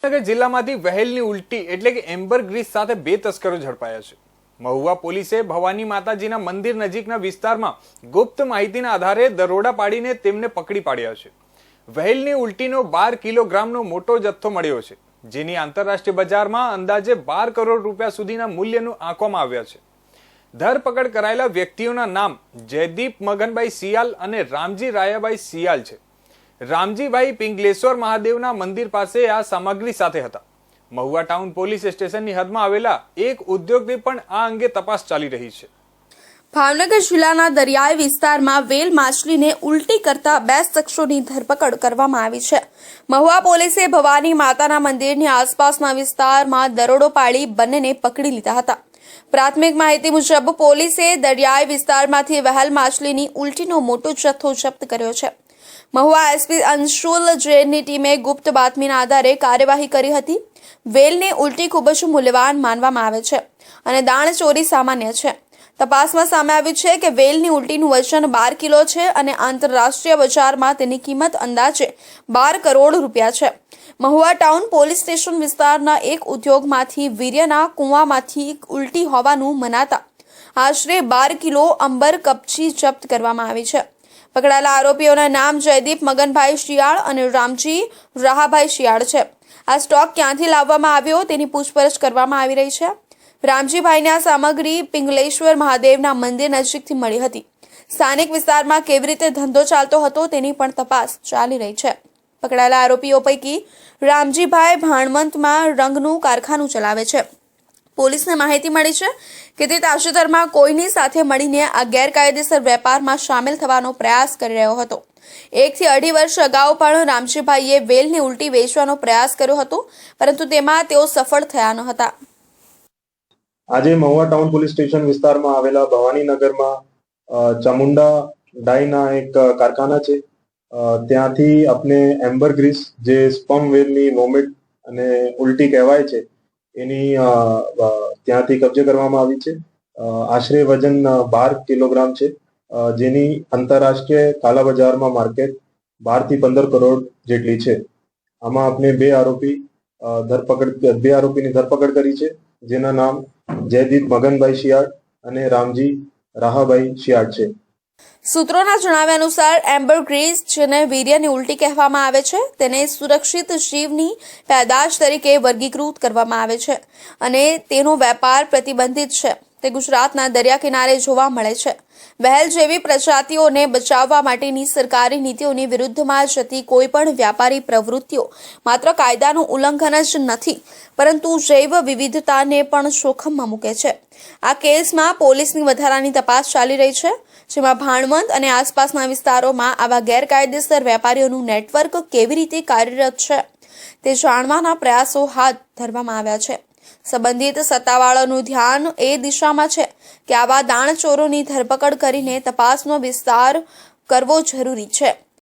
ભાવનગર જિલ્લામાંથી વહેલની ઉલટી એટલે કે એમ્બરગ્રીસ સાથે બે તસ્કરો ઝડપાયા છે। મહુવા પોલીસે ભવાની માતાજીના મંદિર નજીકના વિસ્તારમાં ગુપ્ત માહિતીના આધારે દરોડા પાડીને તેમને પકડી પાડ્યા છે। વહેલની ઉલટીનો 12 કિલોગ્રામનો મોટો જથ્થો મળ્યો છે, જેની આંતરરાષ્ટ્રીય બજારમાં અંદાજે 12 કરોડ રૂપિયા સુધીના મૂલ્યનું આંકવામાં આવ્યા છે। ધરપકડ કરાયેલા વ્યક્તિઓના નામ જયદીપ મગનભાઈ સિયાલ અને રામજી રાયાભાઈ સિયાલ છે। રામજીભાઈ પિંગલેશ્વર મહાદેવના મંદિર પાસે આ સામગ્રી સાથે હતા। મહુવા ટાઉન પોલીસ સ્ટેશનની હદમાં આવેલા એક ઉદ્યોગની પણ આ અંગે તપાસ ચાલી રહી છે। ભાવનગર જિલ્લાના દરિયાઈ વિસ્તારમાં વેલ માછલીને ઉલટી કરતા 2 શખ્સોની ધરપકડ કરવામાં આવી છે। મહુવા પોલીસે ભવાની માતાના મંદિરની આસપાસના વિસ્તારમાં દરોડો પાડી બંનેને પકડી લીધા હતા। પ્રાથમિક માહિતી મુજબ પોલીસે દરિયાઈ વિસ્તારમાંથી વહેલ માછલીની ઉલટીનો મોટો જથ્થો જપ્ત કર્યો છે। મહુવા એસપી અંશુલ જૈનની ટીમે ગુપ્ત બાતમીના આધારે કાર્યવાહી કરી હતી। વેલની ઉલટી ખૂબ જ મૂલ્યવાન માનવામાં આવે છે અને દાણચોરી સામાન્ય છે। તપાસમાં સામે આવ્યું છે કે વેલની ઉલટીનું વજન 12 કિલો છે અને આંતરરાષ્ટ્રીય બજારમાં તેની કિંમત અંદાજે 12 કરોડ રૂપિયા છે। મહુવા ટાઉન પોલીસ સ્ટેશન વિસ્તારના એક ઉદ્યોગમાંથી વીર્યના કુવામાંથી ઉલટી હોવાનું મનાતા આશરે 12 કિલો અંબર કપચી જપ્ત કરવામાં આવી છે। પકડાયેલા આરોપીઓના નામ જયદીપ મગનભાઈ શિયાળ અને રામજી રાહાભાઈ શિયાળ છે। આ સ્ટોક ક્યાંથી લાવવામાં આવ્યો તેની પૂછપરછ કરવામાં આવી રહી છે। રામજીભાઈને આ સામગ્રી પિંગલેશ્વર મહાદેવના મંદિર નજીકથી મળી હતી। સ્થાનિક વિસ્તારમાં કેવી રીતે ધંધો ચાલતો હતો તેની પણ તપાસ ચાલી રહી છે। પકડાયેલા આરોપીઓ પૈકી રામજીભાઈ ભાણવંતમાં રંગનું કારખાનું ચલાવે છે। પોલીસને માહિતી મળી છે કે તે તાજેતરમાં કોઈની સાથે મળીને આ ગેરકાયદેસર વેપારમાં સામેલ થવાનો પ્રયાસ કરી રહ્યો હતો। 1 થી 2.5 વર્ષ અગાઉ પણ રામજીભાઈએ વેલની ઉલટી વેચવાનો પ્રયાસ કર્યો હતો, પરંતુ તેમાં તેઓ સફળ થયા ન હતા। આજે મહુવા ટાઉન પોલીસ સ્ટેશન વિસ્તારમાં આવેલા ભવાનીનગરમાં ચામુંડા ડાઈના એક કારખાના છે। ત્યાંથી આપણે એમ્બરગ્રીસ જે સ્પર્મ વેલની વોમિટ અને ઉલટી કહેવાય છે એની ત્યાંથી કબજે કરવામાં આવી છે। આશરે વજન 12 કિલોગ્રામ છે, જેની આંતરરાષ્ટ્રીય કાલા બજારમાં માર્કેટ 12 થી 15 કરોડ જેટલી છે। આમાં આપણે બે આરોપીની ધરપકડ કરી છે, જેના નામ જયદીપ મગનભાઈ શિયાળ અને રામજી રાહાભાઈ શિયાળ છે। સૂત્રોના જણાવ્યા અનુસાર એમ્બરગ્રીસ, જેને વીર્યની ઉલટી કહેવામાં આવે છે, તેને સુરક્ષિત જીવની પેદાશ તરીકે વર્ગીકૃત કરવામાં આવે છે અને તેનો વેપાર પ્રતિબંધિત છે। તે ગુજરાતના દરિયા કિનારે જોવા મળે છે। વહેલ જેવી પ્રજાતિઓને બચાવવા માટેની સરકારી નીતિઓની વિરુદ્ધમાં જતી કોઈપણ વ્યાપારી પ્રવૃત્તિઓ માત્ર કાયદાનું ઉલ્લંઘન જ નથી, પરંતુ જૈવ વિવિધતાને પણ જોખમમાં મૂકે છે। આ કેસમાં પોલીસની વધારાની તપાસ ચાલી રહી છે, જેમાં ભાણવંત અને આસપાસના વિસ્તારોમાં આવા ગેરકાયદેસર વેપારીઓનું નેટવર્ક કેવી રીતે કાર્યરત છે તે જાણવાના પ્રયાસો હાથ ધરવામાં આવ્યા છે। સંબંધિત સત્તાવાળાનું ધ્યાન એ દિશામાં છે કે આવા દાણચોરોની ધરપકડ કરીને તપાસનો વિસ્તાર કરવો જરૂરી છે।